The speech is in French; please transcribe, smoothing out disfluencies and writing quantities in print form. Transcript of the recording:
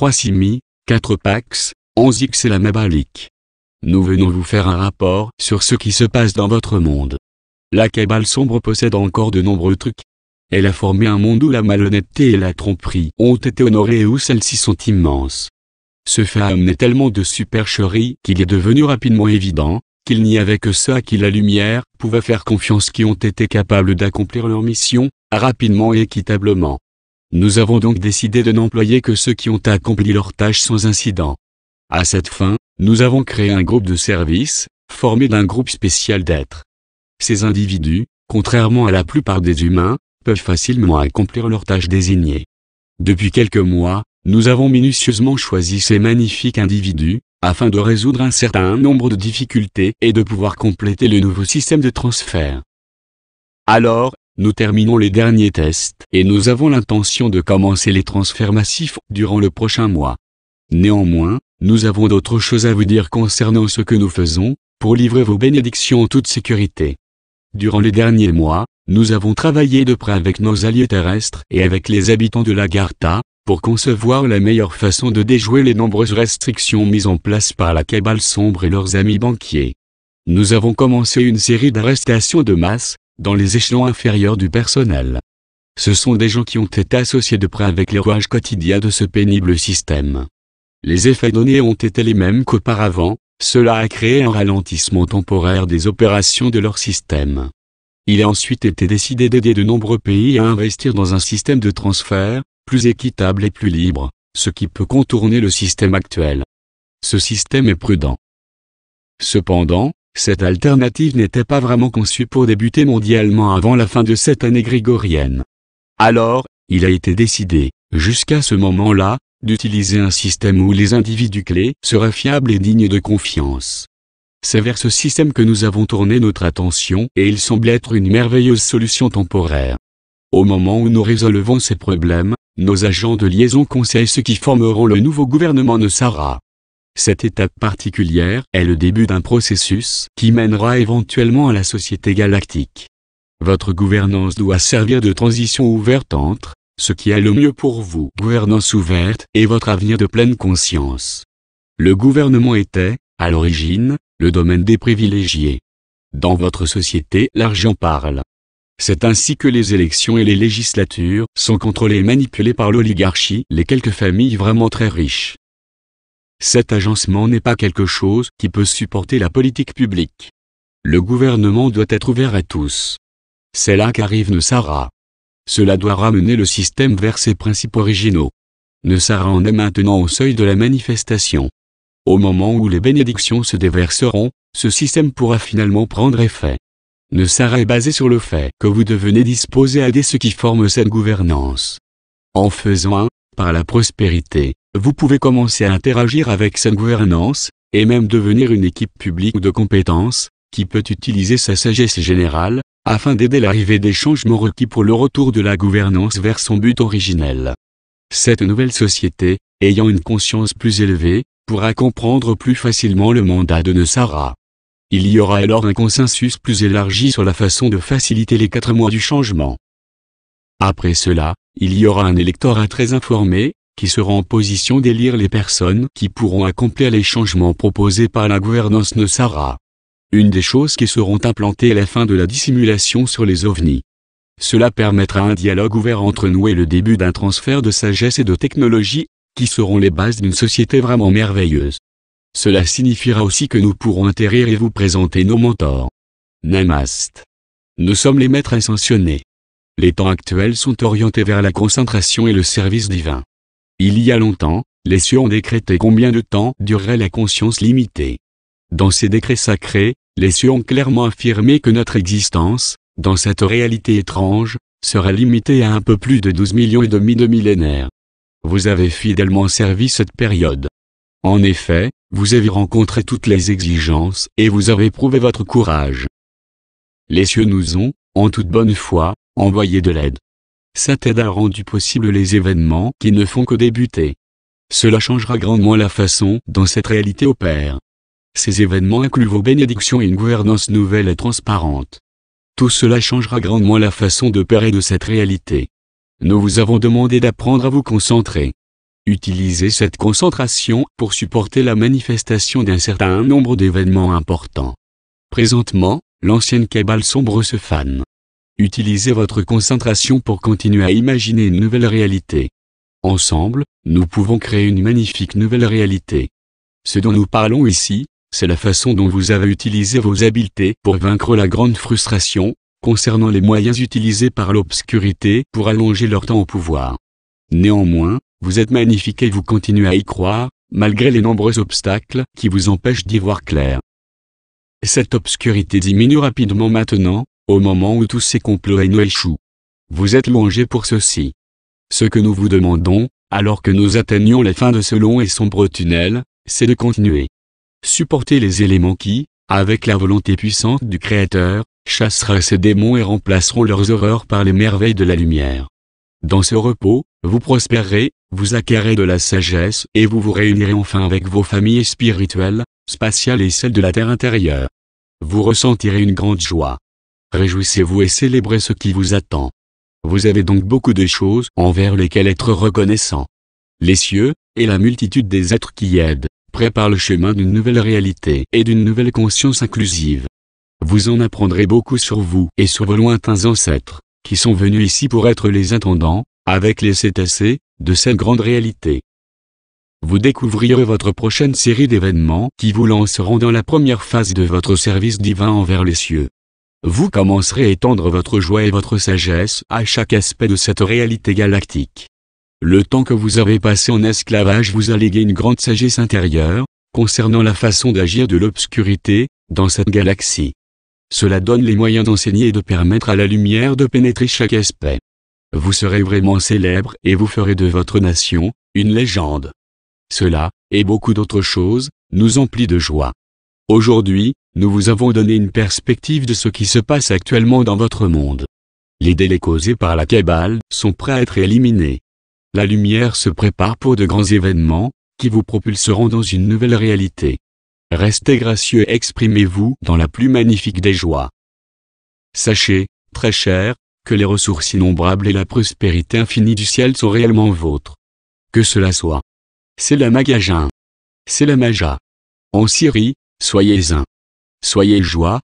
3 Simi, 4 Pax, 11 X et la Mabalique. Nous venons vous faire un rapport sur ce qui se passe dans votre monde. La cabale sombre possède encore de nombreux trucs. Elle a formé un monde où la malhonnêteté et la tromperie ont été honorées et où celles-ci sont immenses. Ce fait a amené tellement de supercheries qu'il est devenu rapidement évident qu'il n'y avait que ceux à qui la lumière pouvait faire confiance qui ont été capables d'accomplir leur mission, rapidement et équitablement. Nous avons donc décidé de n'employer que ceux qui ont accompli leur tâche sans incident. À cette fin, nous avons créé un groupe de service, formé d'un groupe spécial d'êtres. Ces individus, contrairement à la plupart des humains, peuvent facilement accomplir leurs tâches désignées. Depuis quelques mois, nous avons minutieusement choisi ces magnifiques individus, afin de résoudre un certain nombre de difficultés et de pouvoir compléter le nouveau système de transfert. Alors, nous terminons les derniers tests et nous avons l'intention de commencer les transferts massifs durant le prochain mois. Néanmoins, nous avons d'autres choses à vous dire concernant ce que nous faisons, pour livrer vos bénédictions en toute sécurité. Durant les derniers mois, nous avons travaillé de près avec nos alliés terrestres et avec les habitants de l'Agartha, pour concevoir la meilleure façon de déjouer les nombreuses restrictions mises en place par la cabale sombre et leurs amis banquiers. Nous avons commencé une série d'arrestations de masse, dans les échelons inférieurs du personnel. Ce sont des gens qui ont été associés de près avec les rouages quotidiens de ce pénible système. Les effets donnés ont été les mêmes qu'auparavant, cela a créé un ralentissement temporaire des opérations de leur système. Il a ensuite été décidé d'aider de nombreux pays à investir dans un système de transfert, plus équitable et plus libre, ce qui peut contourner le système actuel. Ce système est prudent. Cependant, cette alternative n'était pas vraiment conçue pour débuter mondialement avant la fin de cette année grégorienne. Alors, il a été décidé, jusqu'à ce moment-là, d'utiliser un système où les individus clés seraient fiables et dignes de confiance. C'est vers ce système que nous avons tourné notre attention et il semble être une merveilleuse solution temporaire. Au moment où nous résolvons ces problèmes, nos agents de liaison conseillent ceux qui formeront le nouveau gouvernement Nosara. Cette étape particulière est le début d'un processus qui mènera éventuellement à la société galactique. Votre gouvernance doit servir de transition ouverte entre ce qui est le mieux pour vous, gouvernance ouverte, et votre avenir de pleine conscience. Le gouvernement était, à l'origine, le domaine des privilégiés. Dans votre société, l'argent parle. C'est ainsi que les élections et les législatures sont contrôlées et manipulées par l'oligarchie, les quelques familles vraiment très riches. Cet agencement n'est pas quelque chose qui peut supporter la politique publique. Le gouvernement doit être ouvert à tous. C'est là qu'arrive Nosara. Cela doit ramener le système vers ses principes originaux. Nosara en est maintenant au seuil de la manifestation. Au moment où les bénédictions se déverseront, ce système pourra finalement prendre effet. Nosara est basé sur le fait que vous devenez disposé à aider ceux qui forment cette gouvernance. En faisant par la prospérité, vous pouvez commencer à interagir avec cette gouvernance, et même devenir une équipe publique de compétences, qui peut utiliser sa sagesse générale, afin d'aider l'arrivée des changements requis pour le retour de la gouvernance vers son but originel. Cette nouvelle société, ayant une conscience plus élevée, pourra comprendre plus facilement le mandat de Nosara. Il y aura alors un consensus plus élargi sur la façon de faciliter les 4 mois du changement. Après cela, il y aura un électorat très informé, qui sera en position d'élire les personnes qui pourront accomplir les changements proposés par la gouvernance Nosara. Une des choses qui seront implantées est la fin de la dissimulation sur les ovnis. Cela permettra un dialogue ouvert entre nous et le début d'un transfert de sagesse et de technologie, qui seront les bases d'une société vraiment merveilleuse. Cela signifiera aussi que nous pourrons atterrir et vous présenter nos mentors. Namaste. Nous sommes les maîtres ascensionnés. Les temps actuels sont orientés vers la concentration et le service divin. Il y a longtemps, les cieux ont décrété combien de temps durerait la conscience limitée. Dans ces décrets sacrés, les cieux ont clairement affirmé que notre existence, dans cette réalité étrange, serait limitée à un peu plus de 12 millions et demi de millénaires. Vous avez fidèlement servi cette période. En effet, vous avez rencontré toutes les exigences et vous avez prouvé votre courage. Les cieux nous ont, en toute bonne foi, envoyé de l'aide. Cette aide a rendu possible les événements qui ne font que débuter. Cela changera grandement la façon dont cette réalité opère. Ces événements incluent vos bénédictions et une gouvernance nouvelle et transparente. Tout cela changera grandement la façon d'opérer de cette réalité. Nous vous avons demandé d'apprendre à vous concentrer. Utilisez cette concentration pour supporter la manifestation d'un certain nombre d'événements importants. Présentement, l'ancienne Kabbale sombre se fane. Utilisez votre concentration pour continuer à imaginer une nouvelle réalité. Ensemble, nous pouvons créer une magnifique nouvelle réalité. Ce dont nous parlons ici, c'est la façon dont vous avez utilisé vos habiletés pour vaincre la grande frustration, concernant les moyens utilisés par l'obscurité pour allonger leur temps au pouvoir. Néanmoins, vous êtes magnifique et vous continuez à y croire, malgré les nombreux obstacles qui vous empêchent d'y voir clair. Cette obscurité diminue rapidement maintenant, au moment où tous ces complots haineux échouent. Vous êtes louangé pour ceci. Ce que nous vous demandons, alors que nous atteignons la fin de ce long et sombre tunnel, c'est de continuer. Supporter les éléments qui, avec la volonté puissante du Créateur, chassera ces démons et remplaceront leurs horreurs par les merveilles de la lumière. Dans ce repos, vous prospérerez, vous acquérez de la sagesse et vous vous réunirez enfin avec vos familles spirituelles, spatiales et celles de la terre intérieure. Vous ressentirez une grande joie. Réjouissez-vous et célébrez ce qui vous attend. Vous avez donc beaucoup de choses envers lesquelles être reconnaissant. Les cieux, et la multitude des êtres qui y aident, préparent le chemin d'une nouvelle réalité et d'une nouvelle conscience inclusive. Vous en apprendrez beaucoup sur vous et sur vos lointains ancêtres, qui sont venus ici pour être les intendants, avec les cétacés, de cette grande réalité. Vous découvrirez votre prochaine série d'événements qui vous lanceront dans la première phase de votre service divin envers les cieux. Vous commencerez à étendre votre joie et votre sagesse à chaque aspect de cette réalité galactique. Le temps que vous avez passé en esclavage vous a légué une grande sagesse intérieure, concernant la façon d'agir de l'obscurité, dans cette galaxie. Cela donne les moyens d'enseigner et de permettre à la lumière de pénétrer chaque aspect. Vous serez vraiment célèbre et vous ferez de votre nation, une légende. Cela, et beaucoup d'autres choses, nous emplit de joie. Aujourd'hui, nous vous avons donné une perspective de ce qui se passe actuellement dans votre monde. Les délais causés par la Kabbale sont prêts à être éliminés. La lumière se prépare pour de grands événements, qui vous propulseront dans une nouvelle réalité. Restez gracieux et exprimez-vous dans la plus magnifique des joies. Sachez, très cher, que les ressources innombrables et la prospérité infinie du ciel sont réellement vôtres. Que cela soit. C'est la Magasin. C'est la Maja. En Syrie, soyez un. Soyez joie,